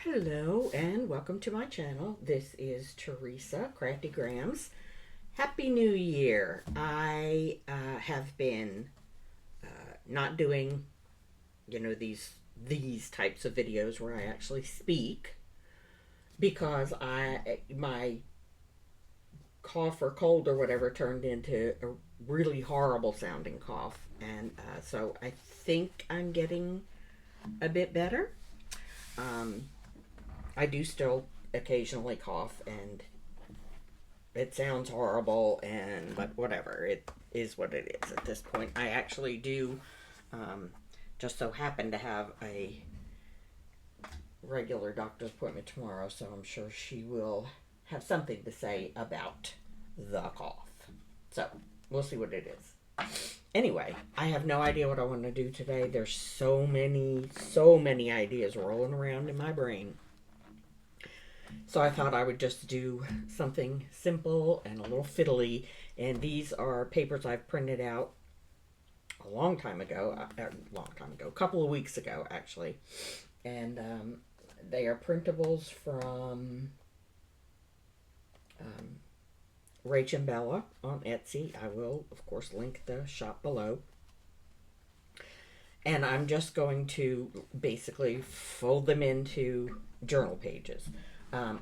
Hello and welcome to my channel. This is Teresa Crafty Grams. Happy New Year. I have been not doing, these types of videos where I actually speak because my cough or cold or whatever turned into a really horrible sounding cough, and so I think I'm getting a bit better. Um, I do still occasionally cough, and it sounds horrible, and but whatever, it is what it is at this point. I actually do um, just so happen to have a regular doctor's appointment tomorrow, so I'm sure she will have something to say about the cough. So we'll see what it is. Anyway, I have no idea what I want to do today. There's so many ideas rolling around in my brain. So I thought I would just do something simple and a little fiddly. And these are papers I've printed out a a couple of weeks ago, actually. And they are printables from Rach and Bella on Etsy. I will, of course, link the shop below. And I'm just going to basically fold them into journal pages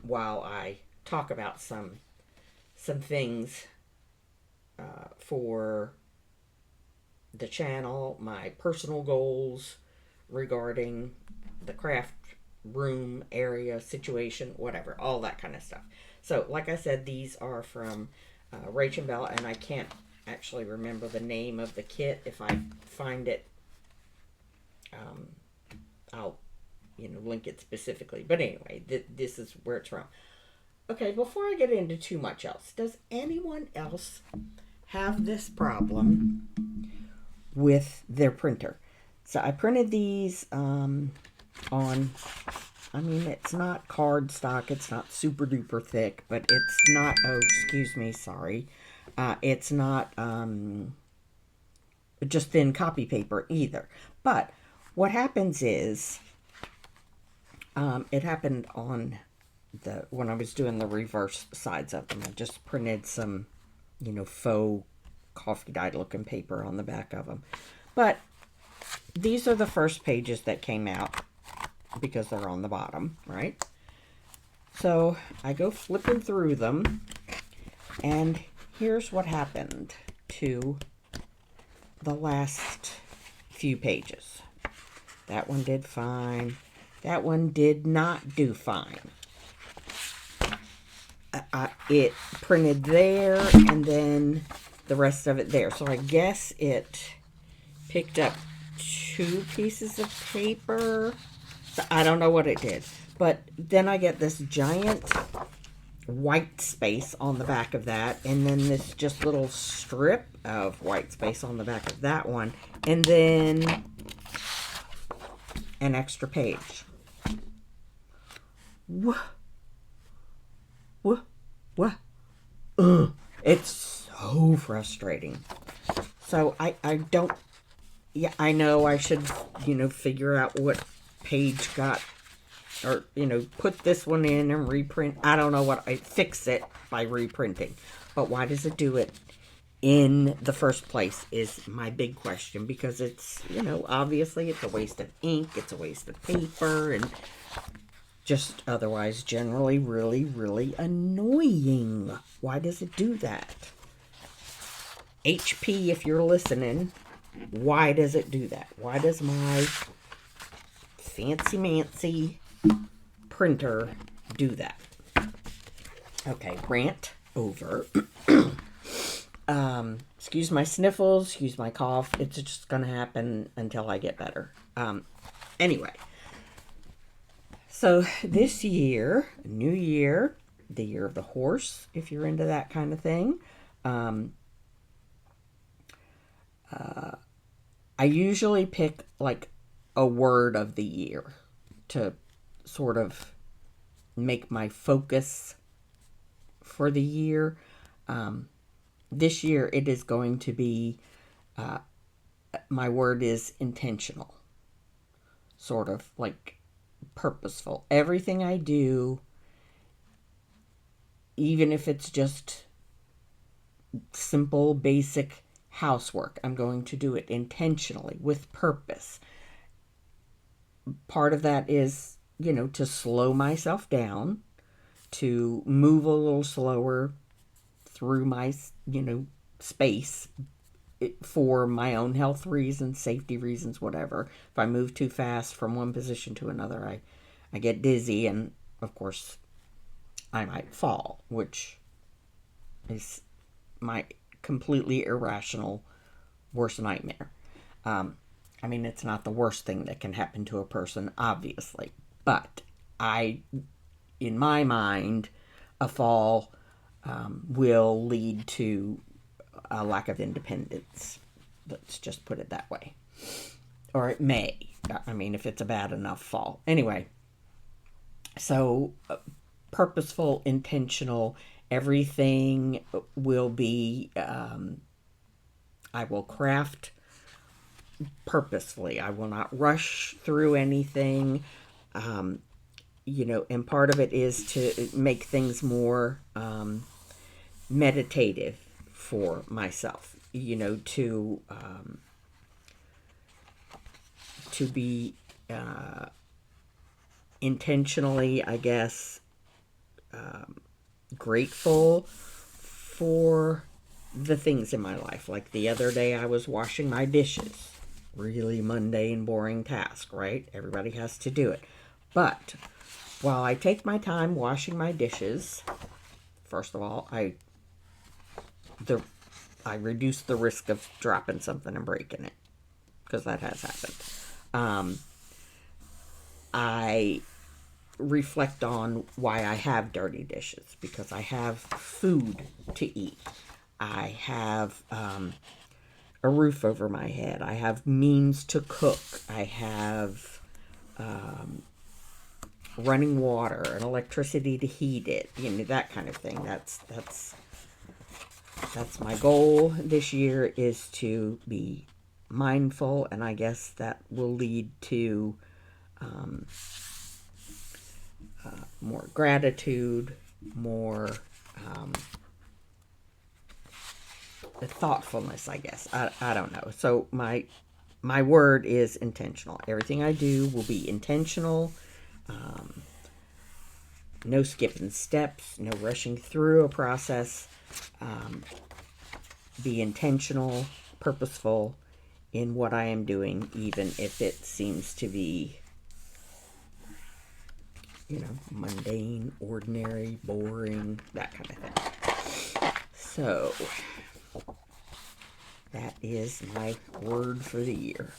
while I talk about some things for the channel, my personal goals regarding the craft room area situation, whatever, all that kind of stuff. So, like I said, these are from Rach and Bella, and I can't actually remember the name of the kit. If I find it, I'll link it specifically. But anyway, this is where it's from. Okay, before I get into too much else, does anyone else have this problem with their printer? So I printed these on, it's not cardstock, it's not super duper thick, but it's not, excuse me, sorry. It's not just thin copy paper either. But what happens is, it happened on when I was doing the reverse sides of them. I just printed some, faux coffee dyed looking paper on the back of them. But these are the first pages that came out because they're on the bottom, right? So I go flipping through them, and here's what happened to the last few pages. That one did fine. That one did not do fine. It printed there, and then the rest of it there. So I guess it picked up 2 pieces of paper. So I don't know what it did. But then I get this giant white space on the back of that, and then this just little strip of white space on the back of that one, and then an extra page. What? It's so frustrating. So I don't, yeah, I know I should, figure out what page got, or, put this one in and reprint. I don't know what, I fix it by reprinting. But why does it do it in the first place is my big question, because it's, obviously it's a waste of ink, it's a waste of paper, and just otherwise generally really, really annoying. Why does it do that? HP, if you're listening, why does it do that? Why does my fancy-mancy printer do that? Okay, rant over. Excuse my sniffles, excuse my cough. It's just going to happen until I get better. Anyway. So this year, new year, the year of the horse, if you're into that kind of thing, I usually pick like a word of the year to sort of make my focus for the year. This year it is going to be, my word is intentional. Sort of like purposeful. Everything I do, even if it's just simple, basic housework, I'm going to do it intentionally with purpose. Part of that is, to slow myself down, to move a little slower through my, space for my own health reasons, safety reasons, whatever. If I move too fast from one position to another, I get dizzy, and of course I might fall, which is my completely irrational worst nightmare. It's not the worst thing that can happen to a person, obviously, but in my mind, a fall will lead to a lack of independence. Let's just put it that way. Or it may. If it's a bad enough fall. Anyway, so purposeful, intentional, everything will be, I will craft purposefully. I will not rush through anything. And part of it is to make things more meditative for myself, to be intentionally, I guess, grateful for the things in my life. Like the other day, I was washing my dishes. Really mundane, boring task, right? Everybody has to do it. But while I take my time washing my dishes, first of all, I reduce the risk of dropping something and breaking it, because that has happened. I reflect on why I have dirty dishes, because I have food to eat. I have a roof over my head. I have means to cook. I have running water and electricity to heat it. That kind of thing. That's my goal this year, is to be mindful, and I guess that will lead to more gratitude, more thoughtfulness, I guess. I don't know. So my word is intentional. Everything I do will be intentional. No skipping steps, no rushing through a process. Be intentional, purposeful in what I am doing, even if it seems to be, mundane, ordinary, boring, that kind of thing. So that is my word for the year.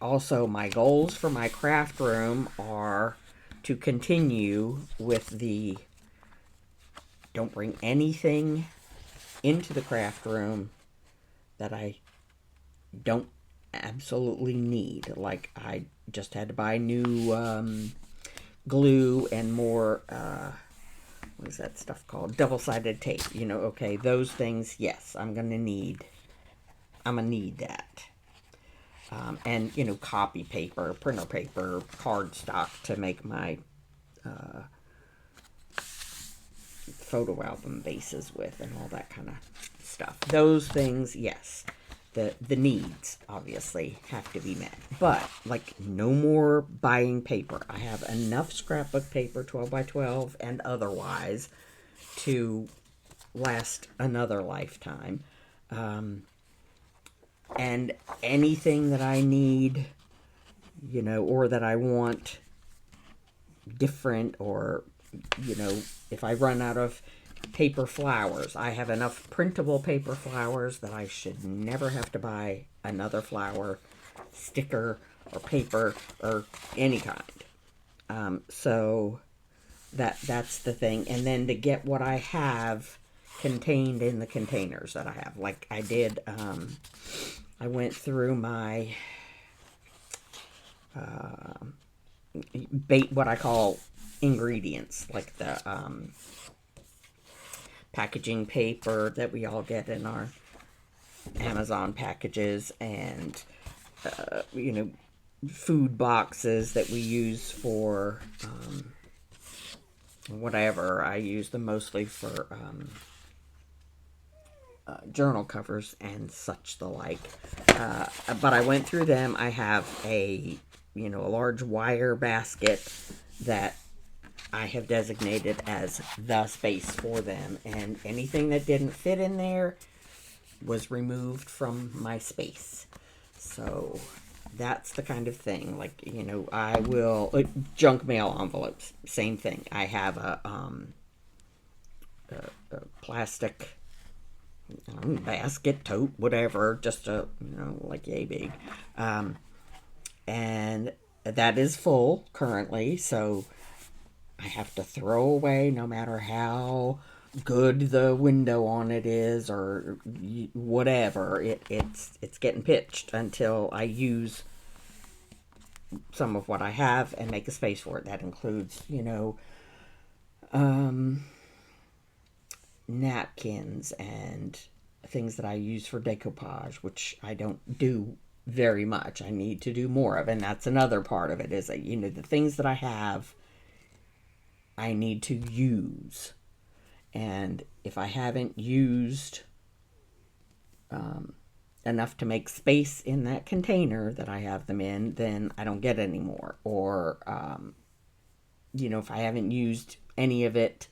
Also, my goals for my craft room are to continue with the don't bring anything into the craft room that I don't absolutely need. Like, I just had to buy new glue and more, what is that stuff called? Double-sided tape. Okay, those things, yes, I'm going to need that. And, copy paper, printer paper, cardstock to make my photo album bases with, and all that kind of stuff. Those things, yes. The needs, obviously, have to be met. But, no more buying paper. I have enough scrapbook paper, 12 by 12, and otherwise, to last another lifetime. And anything that I need, or that I want different, or, if I run out of paper flowers, I have enough printable paper flowers that I should never have to buy another flower, sticker, or paper, or any kind. So that's the thing. And then to get what I have contained in the containers that I have. Like I did, I went through my what I call ingredients, like the packaging paper that we all get in our Amazon packages, and you know, food boxes that we use for whatever. I use them mostly for journal covers and such the like. But I went through them. I have a large wire basket that I have designated as the space for them, and anything that didn't fit in there was removed from my space. So that's the kind of thing. Like, I will junk mail envelopes. Same thing. I have a plastic basket, tote, whatever, just like yay big, and that is full currently. So I have to throw away, no matter how good the window on it is or whatever. It's getting pitched until I use some of what I have and make a space for it. That includes, napkins and things that I use for decoupage, which I don't do very much. I need to do more of, and that's another part of it, is that, the things that I have, I need to use. And if I haven't used enough to make space in that container that I have them in, then I don't get any more. Or, if I haven't used any of it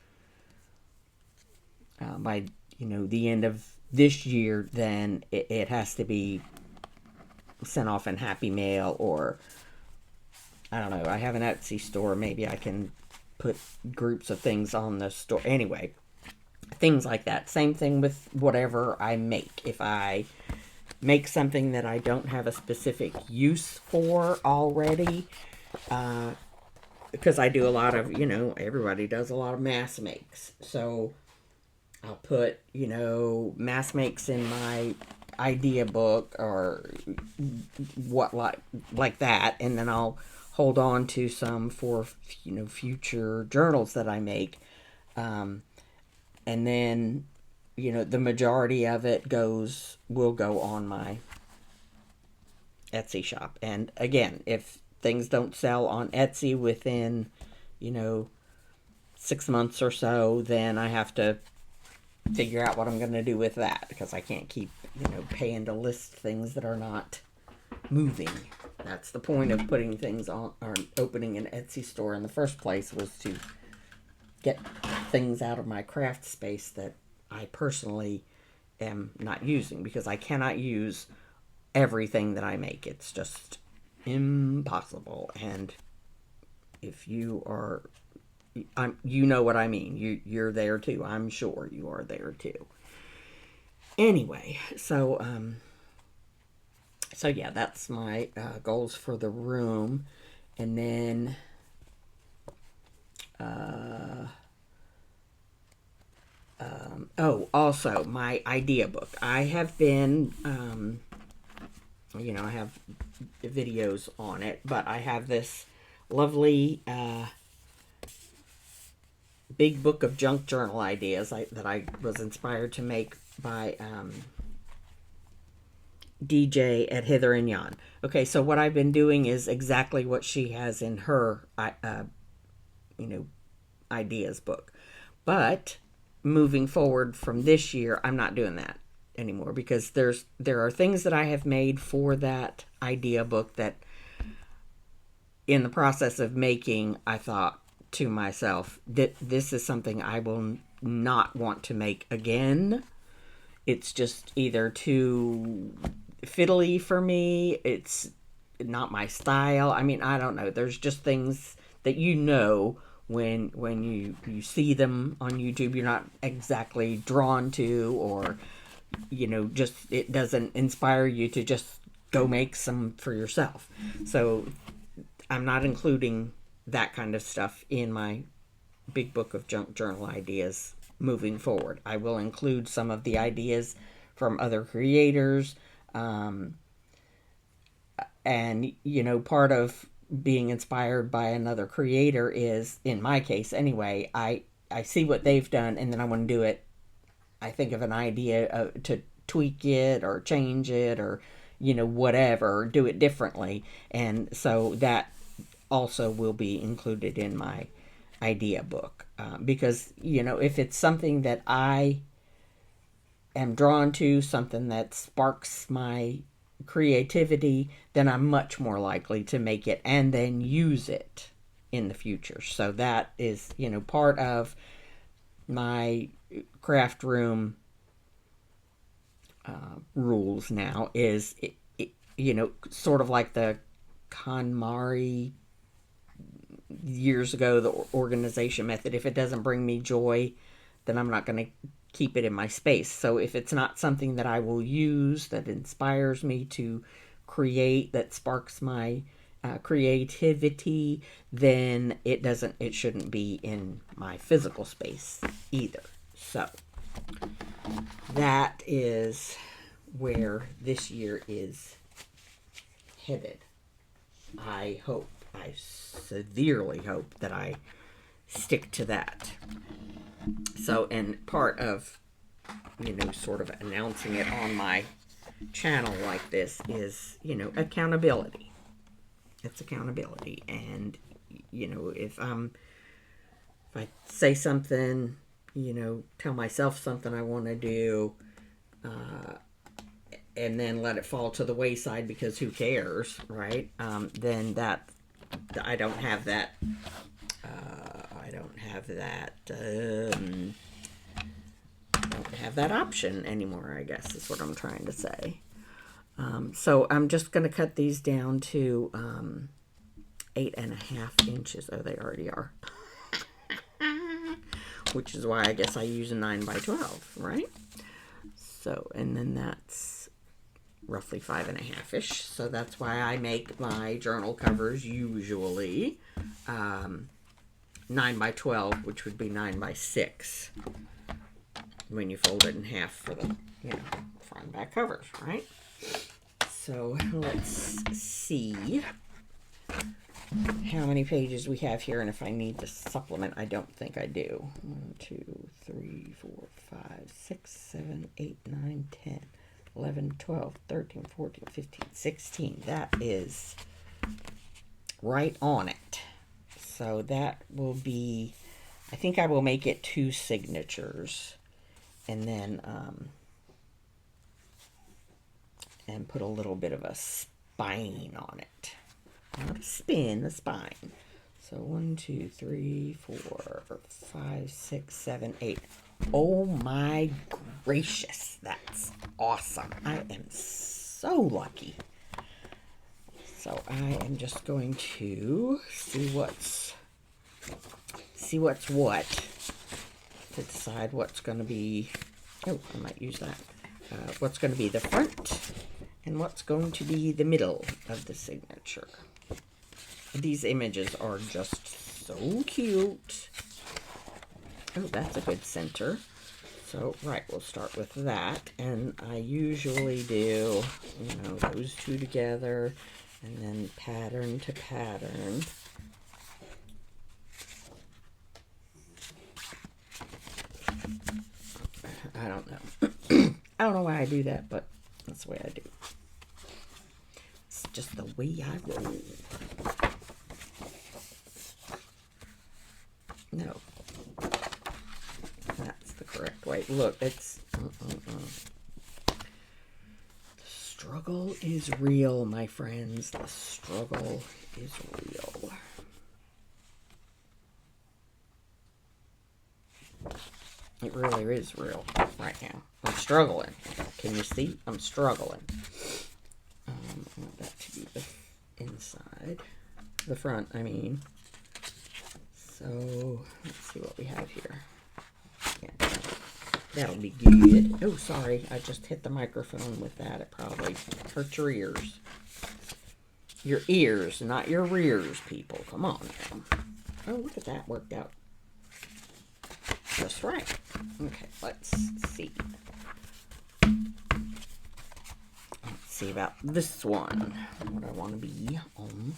by, the end of this year, then it has to be sent off in Happy Mail, or, I don't know, I have an Etsy store. Maybe I can put groups of things on the store. Anyway, things like that. Same thing with whatever I make. If I make something that I don't have a specific use for already, because I do a lot of, everybody does a lot of mass makes. So I'll put, mass makes in my idea book or what, like that, and then I'll hold on to some for, future journals that I make. And then, the majority of it will go on my Etsy shop. And again, if things don't sell on Etsy within, 6 months or so, then I have to figure out what I'm going to do with that, because I can't keep, paying to list things that are not moving. That's the point of putting things on, or opening an Etsy store in the first place, was to get things out of my craft space that I personally am not using, because I cannot use everything that I make. It's just impossible. And if you are, you know what I mean. You're there too. I'm sure you are there too. Anyway, so yeah, that's my goals for the room. And then also my idea book. I have been, I have videos on it, but I have this lovely big book of junk journal ideas that I was inspired to make by DJ at Hither and Yon. Okay, so what I've been doing is exactly what she has in her, ideas book. But moving forward from this year, I'm not doing that anymore, because there are things that I have made for that idea book that, in the process of making, I thought to myself that this is something I will not want to make again. It's just either too fiddly for me. It's not my style. I mean, I don't know. There's just things that, when you see them on YouTube, you're not exactly drawn to, or just it doesn't inspire you to just go make some for yourself. So I'm not including that kind of stuff in my big book of junk journal ideas moving forward. I will include some of the ideas from other creators, and part of being inspired by another creator is, in my case anyway, I see what they've done, and then I want to do it. I think of an idea to tweak it or change it, or whatever, do it differently. And so that also will be included in my idea book. Because, if it's something that I am drawn to, something that sparks my creativity, then I'm much more likely to make it and then use it in the future. So that is, part of my craft room rules now is, sort of like the KonMari years ago, the organization method. If it doesn't bring me joy, then I'm not going to keep it in my space. So if it's not something that I will use, that inspires me to create, that sparks my creativity, then it shouldn't be in my physical space either. So that is where this year is headed. I severely hope that I stick to that. So, and part of, sort of announcing it on my channel like this is, accountability. It's accountability. And, if I say something, tell myself something I want to do, and then let it fall to the wayside because who cares, right? Then I don't have that. I don't have that option anymore, I guess is what I'm trying to say. So I'm just going to cut these down to 8.5 inches. Oh, they already are. Which is why I guess I use a 9x12, right? So, and then that's roughly 5.5-ish. So that's why I make my journal covers usually 9x12, which would be 9x6 when you fold it in half for the front and back covers, right? So let's see how many pages we have here, and if I need to supplement. I don't think I do. 1, 2, 3, 4, 5, 6, 7, 8, 9, 10, 11, 12, 13, 14, 15, 16. That is right on it. So that will be, I think I will make it 2 signatures, and then and put a little bit of a spine on it. Not a spin, a spine. So 1, 2, 3, 4, 5, 6, 7, 8. Oh my gracious, that's awesome. I am so lucky. So I am just going to see what's what to decide what's going to be. Oh, I might use that. What's going to be the front and what's going to be the middle of the signature. These images are just so cute. Oh, that's a good center. So, right, we'll start with that. And I usually do, those two together and then pattern to pattern. I don't know. I don't know why I do that, but that's the way I do. It's just the way I roll. No. That's the correct way. Look, it's... The struggle is real, my friends. The struggle is real. It really is real right now. I'm struggling. Can you see? I'm struggling. I want that to be the inside. The front, I mean. So, let's see what we have here. Yeah, that'll be good. Oh, sorry. I just hit the microphone with that. It probably hurt your ears. Your ears, not your rears, people. Come on now. Oh, look at that. Worked out just right. Okay, let's see. Let's see about this one. What I want to be on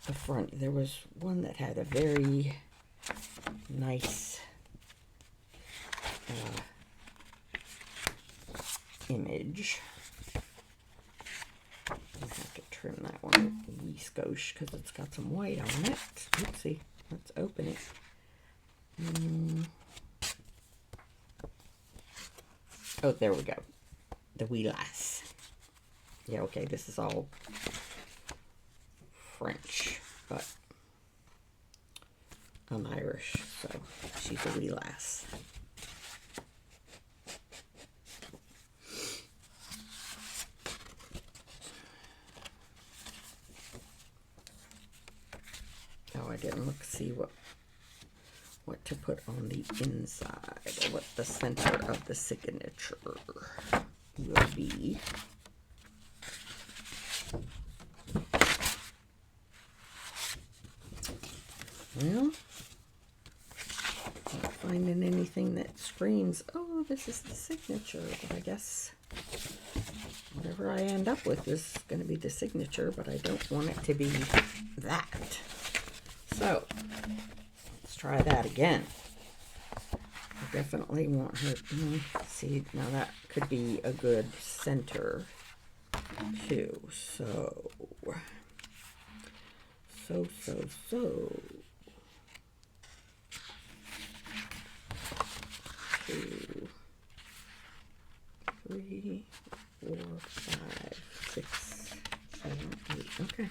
the front. There was one that had a very nice image. I'm gonna have to trim that one a wee skosh because it's got some white on it. Oopsie. Let's open it. Oh, there we go. The wee lass. Yeah, okay, this is all French, but I'm Irish, so she's a wee lass. Oh, I didn't look see what to put on the inside, or what the center of the signature will be. Well, not finding anything that screams, oh, this is the signature, but I guess whatever I end up with is going to be the signature, but I don't want it to be that. So, let's try that again. I definitely want her, see, now that could be a good center too. So. 2, 3, 4, 5, 6, 7, 8. Okay, I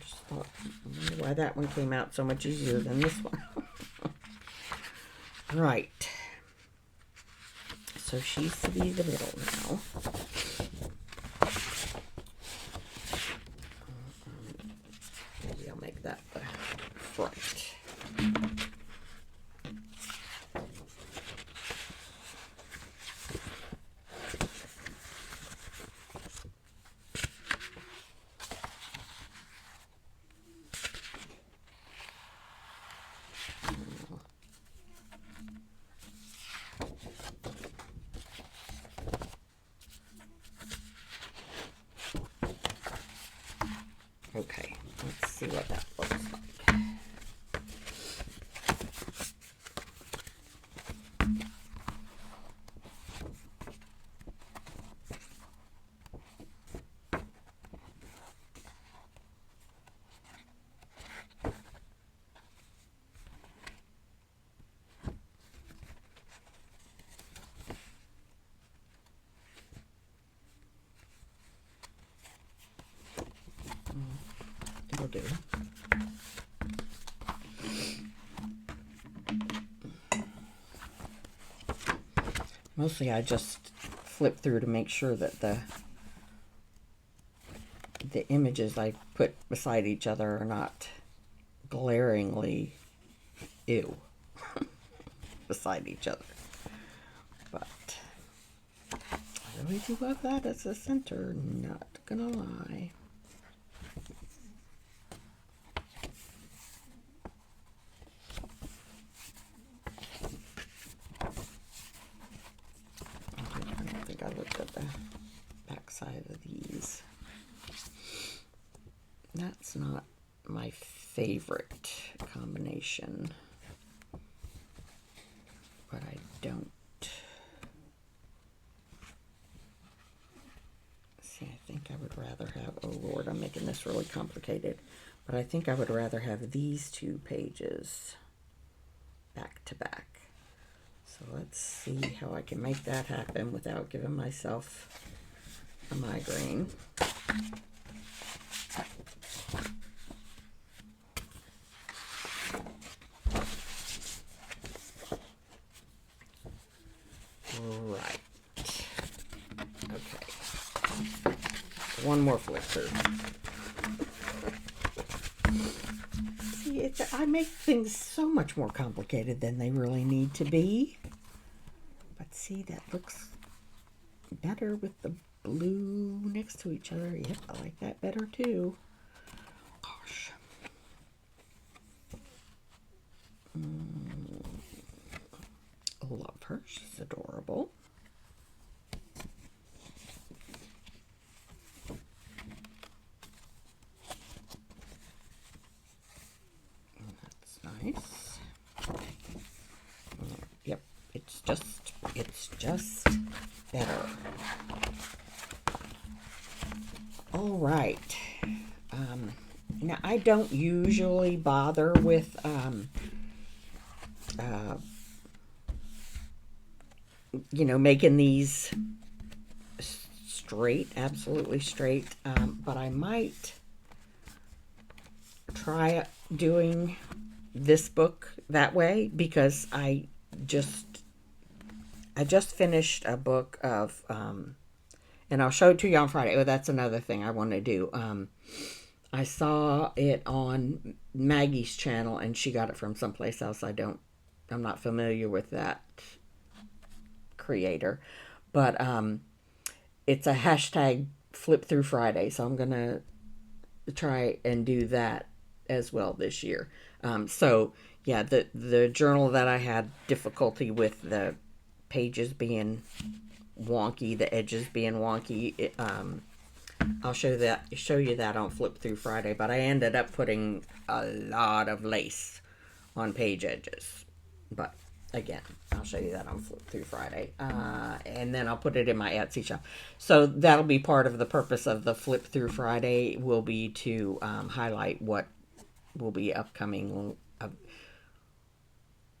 just thought, I wonder why that one came out so much easier than this one. Right. So she's to be the middle now. Maybe I'll make that the front. Okay, let's see what that looks like. It'll do. Mostly I just flip through to make sure that the images I put beside each other are not glaringly ew beside each other. But I really do love that as a center, not gonna lie. I looked at the back side of these. That's not my favorite combination, but I don't see. I think I would rather have, oh Lord, I'm making this really complicated, but I think I would rather have these 2 pages back to back. So let's see how I can make that happen without giving myself a migraine. Right. Okay. One more flip through. See, I make things so much more complicated than they really need to be. But see, that looks better with the blue next to each other. Yep, I like that better too. Gosh. I love her. She's adorable. That's nice. Yep, it's just better. All right. Now, I don't usually bother with making these straight, absolutely straight, but I might try doing this book that way, because just I just finished a book of and I'll show it to you on Friday. Oh, that's another thing I want to do. I saw it on Maggie's channel, and she got it from someplace else. I'm not familiar with that creator, but it's a hashtag flip through Friday, so I'm gonna try and do that as well this year. So yeah, the journal that I had difficulty with the pages being wonky, the edges being wonky. I'll show you that on Flip Through Friday. But I ended up putting a lot of lace on page edges. But again, I'll show you that on Flip Through Friday, and then I'll put it in my Etsy shop. So that'll be part of the purpose of the Flip Through Friday. Will be to highlight what will be upcoming.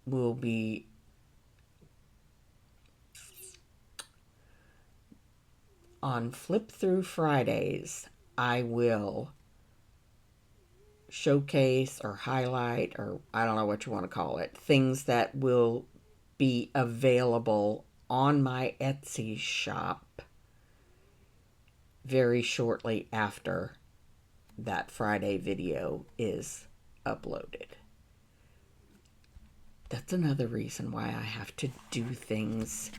Will be on Flip Through Fridays. I will showcase or highlight, or I don't know what you want to call it, things that will be available on my Etsy shop very shortly after that Friday video is uploaded. That's another reason why I have to do things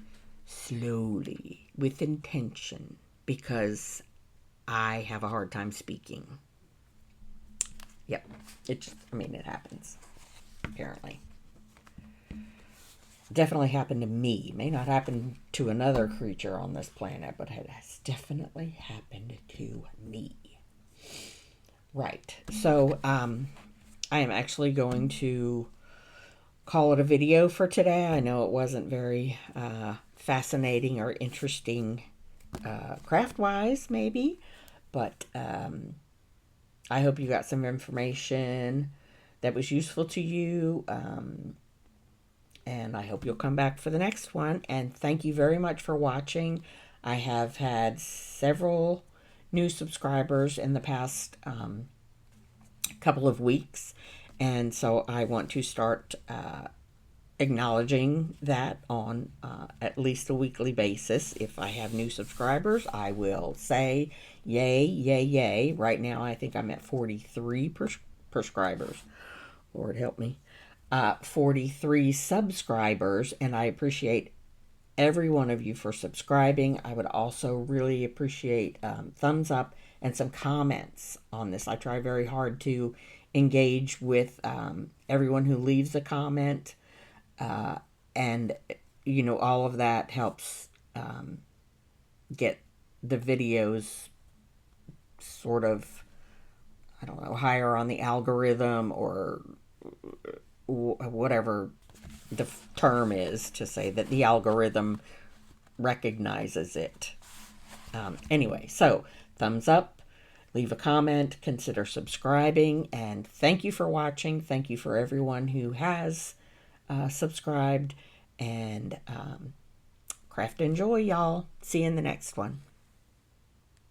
slowly with intention, because I have a hard time speaking. Yep, it happens, apparently. Definitely happened to me. May not happen to another creature on this planet, but it has definitely happened to me. Right, so I am actually going to call it a video for today. I know it wasn't very fascinating or interesting craft-wise, maybe, but I hope you got some information that was useful to you, and I hope you'll come back for the next one. And thank you very much for watching. I have had several new subscribers in the past couple of weeks, and so I want to start acknowledging that on at least a weekly basis. If I have new subscribers, I will say yay, yay, yay. Right now, I think I'm at 43 prescribers. Lord help me. 43 subscribers, and I appreciate every one of you for subscribing. I would also really appreciate thumbs up and some comments on this. I try very hard to engage with everyone who leaves a comment, and all of that helps get the videos sort of, I don't know, higher on the algorithm, or whatever the term is to say that the algorithm recognizes it. Anyway, so thumbs up, leave a comment, consider subscribing, and thank you for watching. Thank you for everyone who has subscribed, and craft enjoy, y'all. See you in the next one.